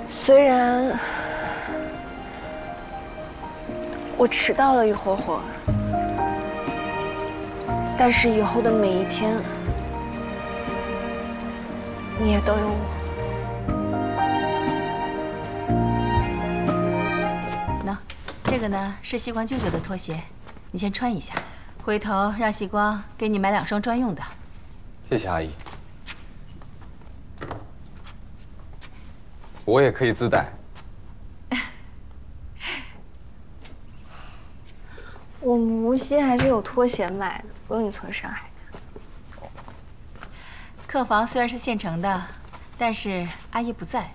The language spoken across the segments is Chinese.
虽然我迟到了一会儿，但是以后的每一天，你也都有我。喏，这个呢是细光舅舅的拖鞋，你先穿一下，回头让细光给你买2双专用的。谢谢阿姨。我也可以自带。我们无锡还是有拖鞋卖的，不用你从上海拿。客房虽然是现成的，但是阿姨不在，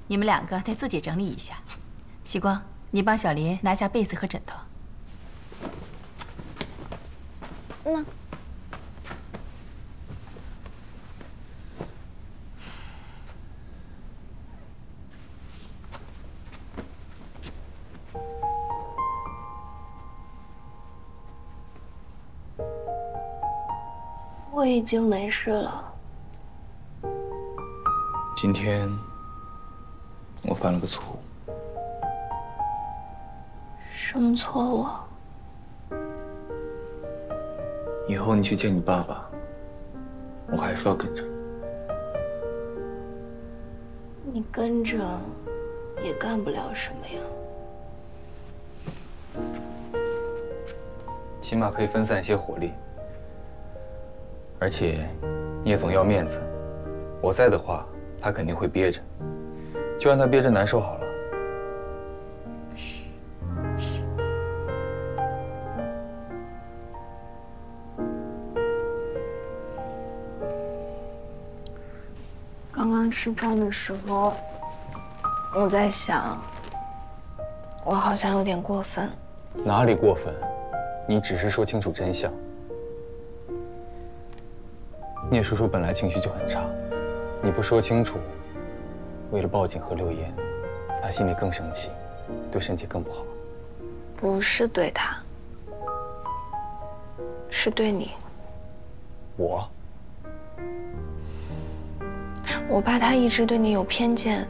你们2个得自己整理一下。细光，你帮小林拿下被子和枕头。那。 我已经没事了。今天我犯了个错误。什么错误？以后你去见你爸爸，我还是要跟着。你跟着也干不了什么呀。起码可以分散一些火力。 而且，你也总要面子。我在的话，他肯定会憋着，就让他憋着难受好了。刚刚吃饭的时候，我在想，我好像有点过分。哪里过分？你只是说清楚真相。 聂叔叔本来情绪就很差，你不说清楚，为了报警和留言，他心里更生气，对身体更不好。不是对他，是对你。我爸他一直对你有偏见，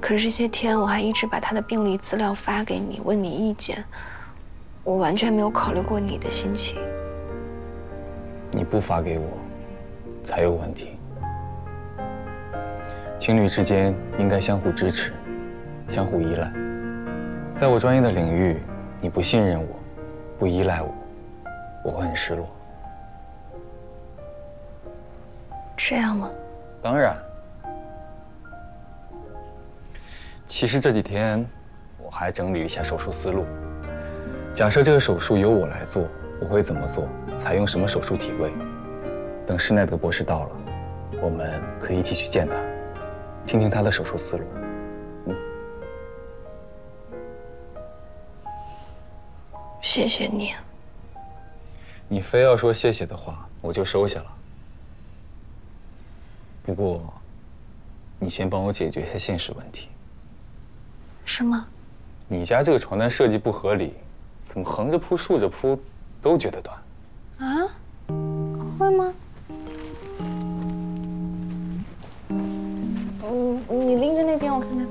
可是这些天我还一直把他的病历资料发给你，问你意见，我完全没有考虑过你的心情。你不发给我。 才有问题。情侣之间应该相互支持，相互依赖。在我专业的领域，你不信任我，不依赖我，我会很失落。这样吗？当然。其实这几天我还整理了一下手术思路。假设这个手术由我来做，我会怎么做？采用什么手术体位？ 等施耐德博士到了，我们可以一起去见他，听听他的手术思路。谢谢你。你非要说谢谢的话，我就收下了。不过，你先帮我解决一下现实问题。什么？你家这个床单设计不合理，怎么横着铺、竖着铺都觉得短？啊？会吗？ 你拎着那边，我看看。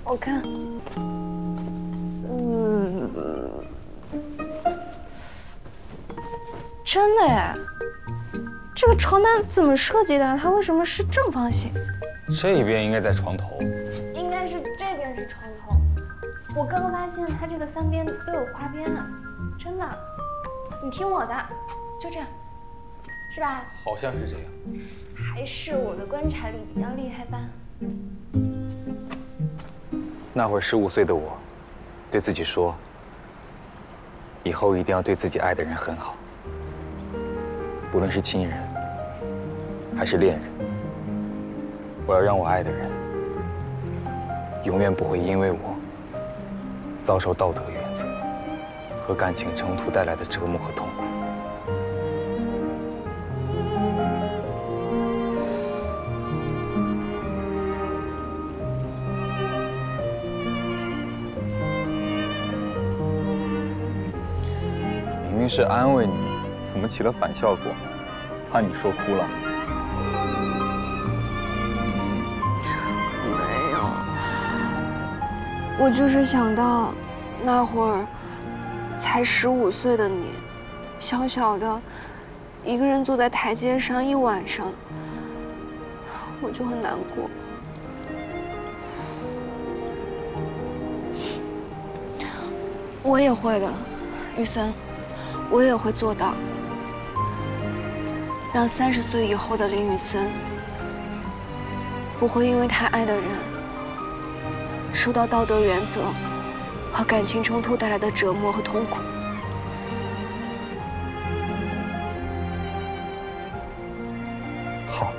我看，真的哎，这个床单怎么设计的？它为什么是正方形？这边应该在床头，应该是这边是床头。我刚刚发现它这个3边都有花边呢，真的。你听我的，就这样，是吧？好像是这样。 还是我的观察力比较厉害吧。那会儿15岁的我，对自己说，以后一定要对自己爱的人很好，不论是亲人还是恋人，我要让我爱的人永远不会因为我遭受道德原则和感情冲突带来的折磨和痛苦。 明明是安慰你，怎么起了反效果？怕你说哭了。我就是想到那会儿才15岁的你，小小的，一个人坐在台阶上一晚上，我就很难过。我也会的，玉森，我也会做到，让30岁以后的林雨森不会因为他爱的人受到道德原则和感情冲突带来的折磨和痛苦。好。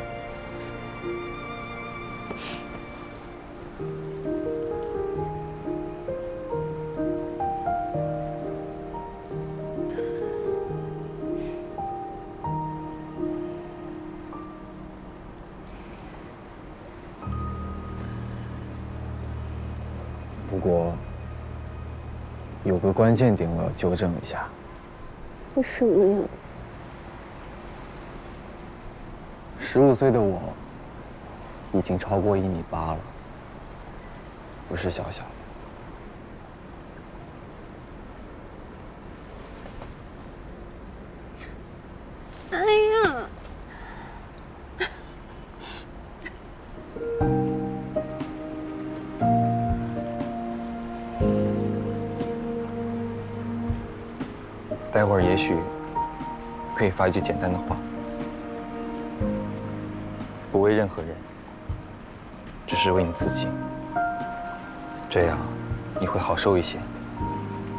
不过，有个关键点我要纠正一下。是什么呀？15岁的我，已经超过1.8米了，不是小小的。哎呀！待会儿也许可以发一句简单的话，不为任何人，只是为你自己。这样你会好受一些，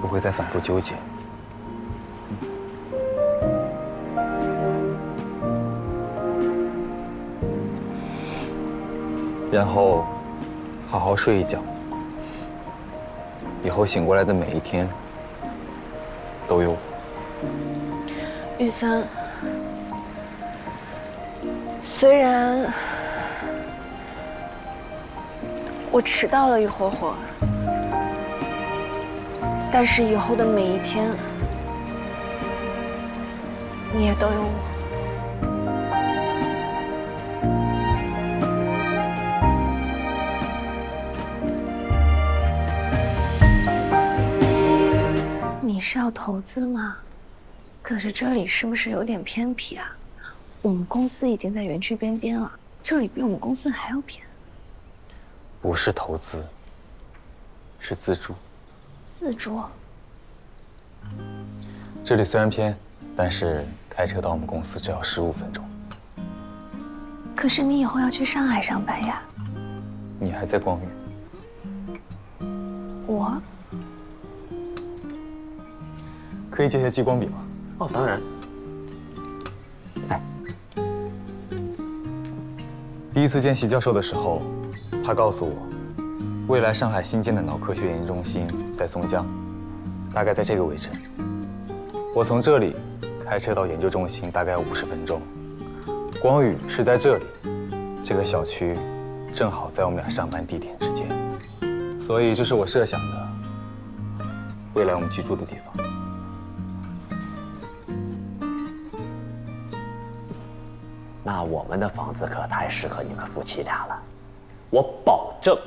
不会再反复纠结。然后好好睡一觉，以后醒过来的每一天都有我。玉森，虽然我迟到了一会儿，但是以后的每一天，你也都有我。你是要投资吗？可是这里是不是有点偏僻啊？我们公司已经在园区边边了，这里比我们公司还要偏。不是投资，是自住。自住？这里虽然偏，但是开车到我们公司只要15分钟。可是你以后要去上海上班呀。你还在光宇？我？可以借些激光笔吗？哦，当然。哎，第一次见席教授的时候，他告诉我，未来上海新建的脑科学研究中心在松江，大概在这个位置。我从这里开车到研究中心大概要50分钟。光宇是在这里，这个小区正好在我们俩上班地点之间，所以这是我设想的未来我们居住的地方。那我们的房子可太适合你们夫妻俩了，我保证，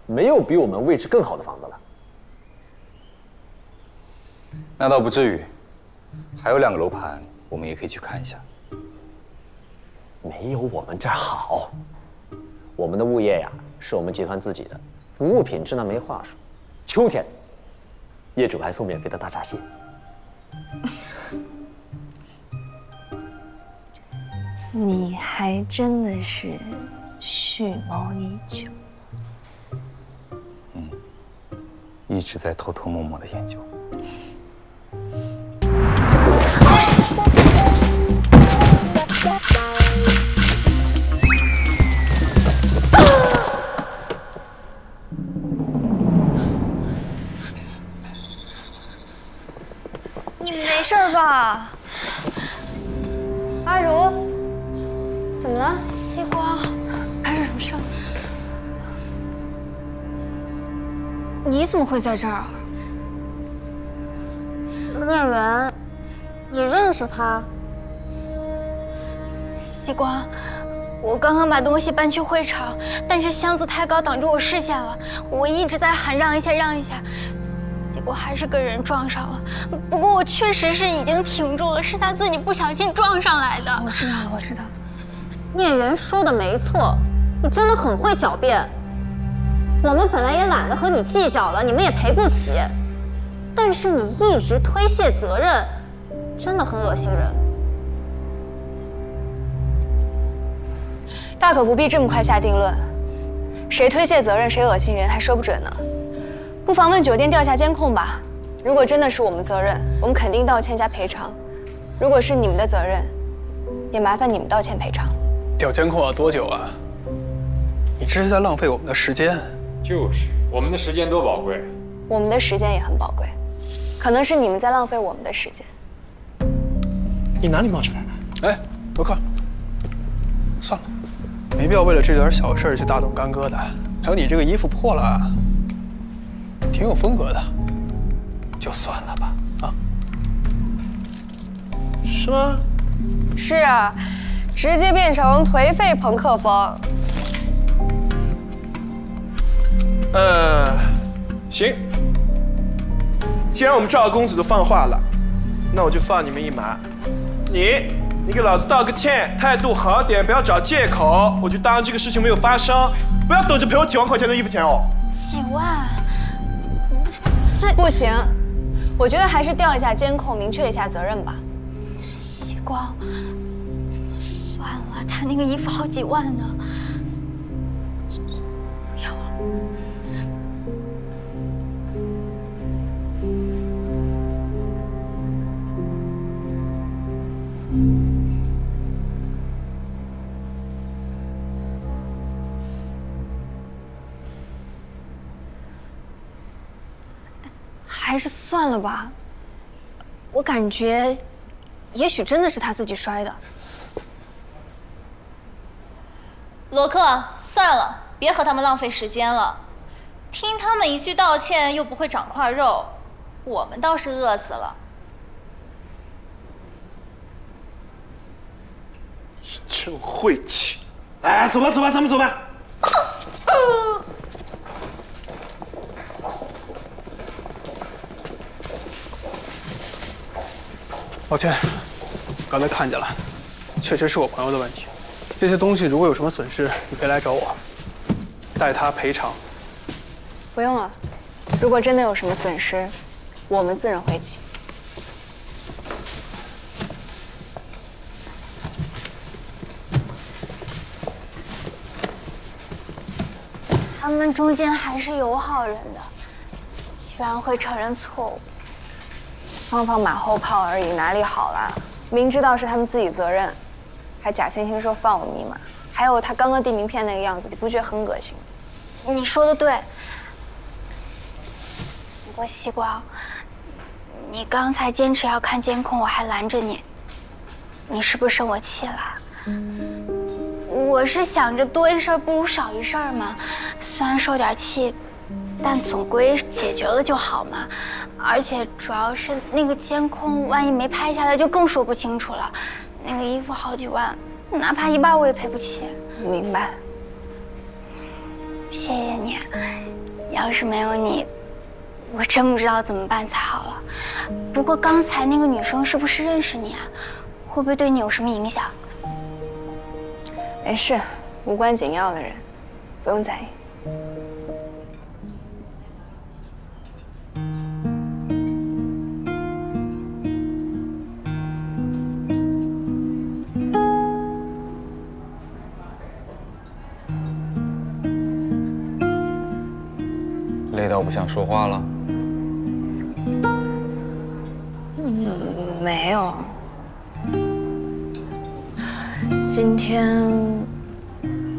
没有比我们位置更好的房子了。那倒不至于，还有2个楼盘，我们也可以去看一下。没有我们这儿好，我们的物业呀是我们集团自己的，服务品质那没话说。秋天，业主还送免费的大闸蟹。你还真的是蓄谋已久。一直在偷偷摸摸的研究。你没事吧？阿如，怎么了？西瓜，发生什么事了？你怎么会在这儿？叶文，你认识他？西瓜，我刚刚把东西搬去会场，但是箱子太高挡住我视线了，我一直在喊让一下让一下，结果还是跟人撞上了。不过我确实是已经停住了，是他自己不小心撞上来的。我知道了，我知道了。聂远说的没错，你真的很会狡辩。我们本来也懒得和你计较了，你们也赔不起。但是你一直推卸责任，真的很恶心人。大可不必这么快下定论，谁推卸责任谁恶心人还说不准呢。不妨问酒店调下监控吧。如果真的是我们责任，我们肯定道歉加赔偿；如果是你们的责任，也麻烦你们道歉赔偿。调监控要多久啊？你这是在浪费我们的时间。就是，我们的时间多宝贵。我们的时间也很宝贵，可能是你们在浪费我们的时间。你哪里冒出来的？哎，罗克，算了，没必要为了这点小事去大动干戈的。还有你这个衣服破了，挺有风格的，就算了吧。啊？是吗？是啊，直接变成颓废朋克风。行。既然我们赵二公子都放话了，那我就放你们一马。你给老子道个歉，态度好点，不要找借口。我就当这个事情没有发生，不要等着赔我几万块钱的衣服钱哦。几万？不行，我觉得还是调一下监控，明确一下责任吧。西光，算了，他那个衣服好几万呢。不要了。还是算了吧，我感觉，也许真的是他自己摔的。罗克，算了，别和他们浪费时间了。听他们一句道歉又不会长块肉，我们倒是饿死了。真晦气！哎，走吧，走吧，咱们走吧。抱歉，刚才看见了，确实是我朋友的问题。这些东西如果有什么损失，你可以来找我，代他赔偿。不用了，如果真的有什么损失，我们自认会起。他们中间还是有好人的，居然会承认错误。放放马后炮而已，哪里好了？明知道是他们自己责任，还假惺惺说放我们一马。还有他刚刚递名片那个样子，你不觉得很恶心吗？你说的对。不过西瓜，你刚才坚持要看监控，我还拦着你，你是不是生我气了？我是想着多一事不如少一事嘛，虽然受点气，但总归解决了就好嘛。而且主要是那个监控，万一没拍下来就更说不清楚了。那个衣服好几万，哪怕一半我也赔不起。明白。谢谢你，要是没有你，我真不知道怎么办才好了。不过刚才那个女生是不是认识你啊？会不会对你有什么影响？没事，无关紧要的人，不用在意。累到不想说话了？没有。今天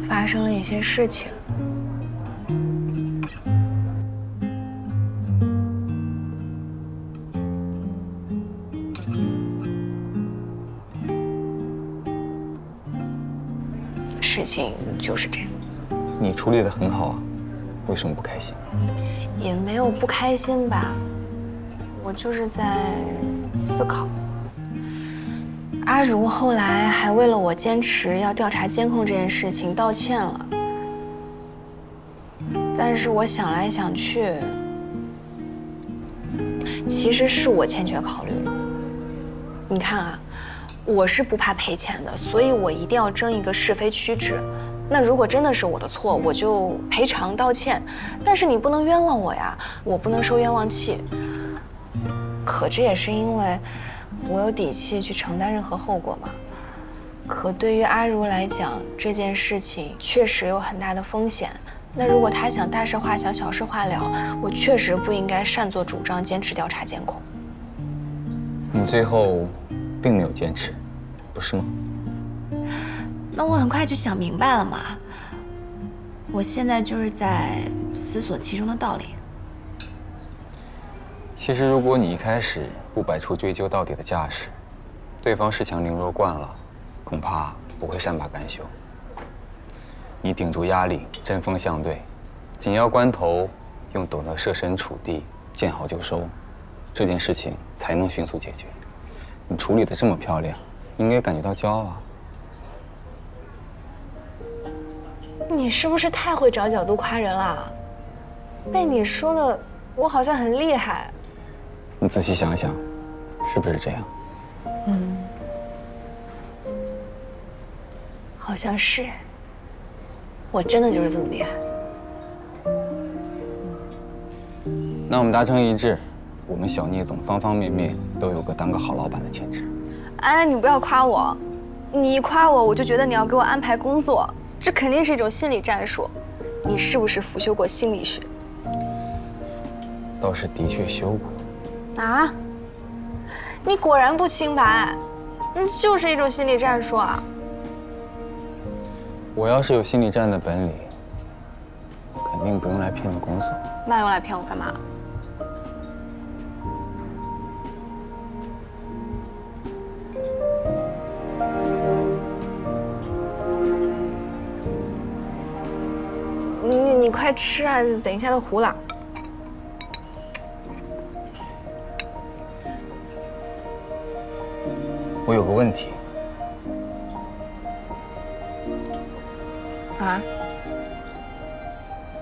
发生了一些事情。事情就是这样。你处理得很好啊，为什么不开心？也没有不开心吧，我就是在思考。阿如后来还为了我坚持要调查监控这件事情道歉了，但是我想来想去，其实是我欠缺考虑了。你看啊，我是不怕赔钱的，所以我一定要争一个是非曲直。那如果真的是我的错，我就赔偿道歉，但是你不能冤枉我呀，我不能受冤枉气。可这也是因为我有底气去承担任何后果嘛。可对于阿如来讲，这件事情确实有很大的风险。那如果他想大事化小，小事化了，我确实不应该擅作主张，坚持调查监控。你最后并没有坚持，不是吗？那我很快就想明白了嘛。我现在就是在思索其中的道理。其实，如果你一开始不摆出追究到底的架势，对方恃强凌弱惯了，恐怕不会善罢甘休。你顶住压力，针锋相对，紧要关头用懂得设身处地、见好就收，这件事情才能迅速解决。你处理得这么漂亮，应该感觉到骄傲啊！你是不是太会找角度夸人了？被你说的，我好像很厉害。你仔细想想，是不是这样？好像是。我真的就是这么厉害。那我们达成一致，我们小聂总方方面面都有个当个好老板的潜质。哎，你不要夸我，你一夸我，我就觉得你要给我安排工作，这肯定是一种心理战术。你是不是辅修过心理学？倒是的确修过。啊？你果然不清白，就是一种心理战术啊！我要是有心理战的本领，肯定不用来骗你工作。那用来骗我干嘛？你快吃啊，等一下都糊了。我有个问题。啊？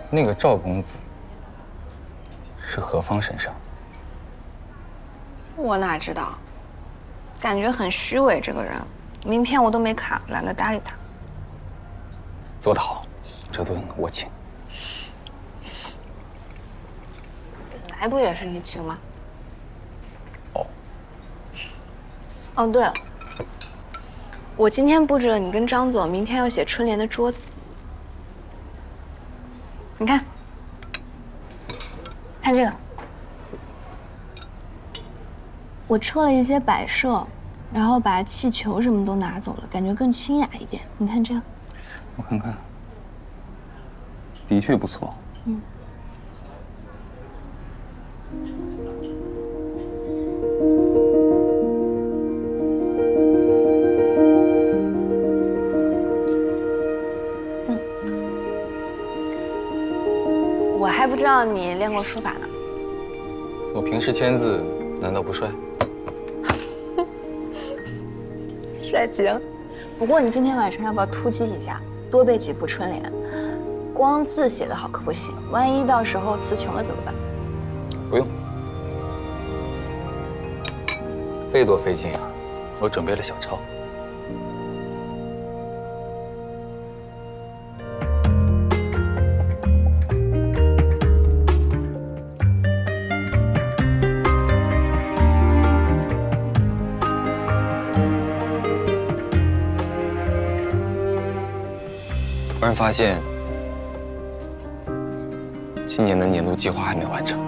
那个赵公子是何方神圣？我哪知道？感觉很虚伪，这个人，名片我都没卡，懒得搭理他。做得好，这顿我请。本来不也是你请吗？哦。哦，对了，我今天布置了你跟张总明天要写春联的桌子。你看，看这个，我撤了一些摆设，然后把气球什么都拿走了，感觉更清雅一点。你看这样，我看看，的确不错。我还不知道你练过书法呢。我平时签字难道不帅？帅极。不过你今天晚上要不要突击一下，多背几副春联？光字写得好可不行，万一到时候词穷了怎么办？不用，背多费劲啊！我准备了小抄。突然发现，今年的年度计划还没完成。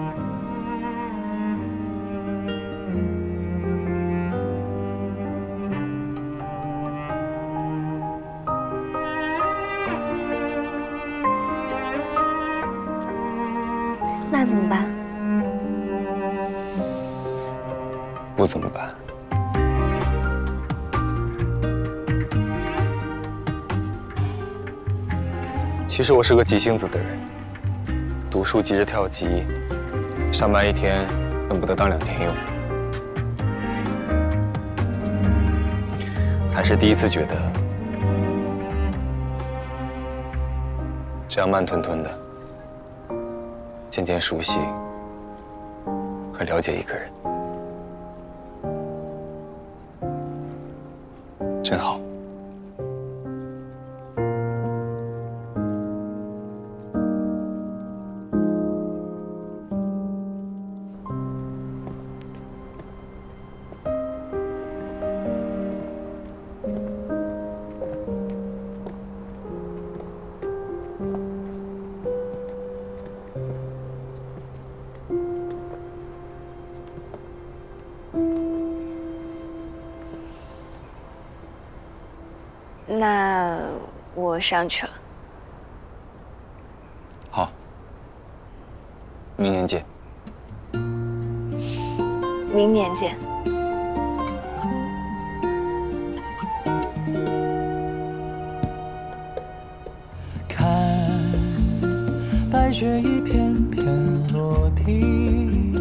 那怎么办？不怎么办？其实我是个急性子的人，读书急着跳级，上班一天恨不得当2天用。还是第一次觉得这样慢吞吞的，渐渐熟悉和了解一个人，真好。那我上去了。好，明年见。明年见。看，白雪一片片落地。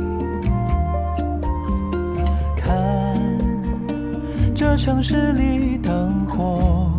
看，这城市里灯火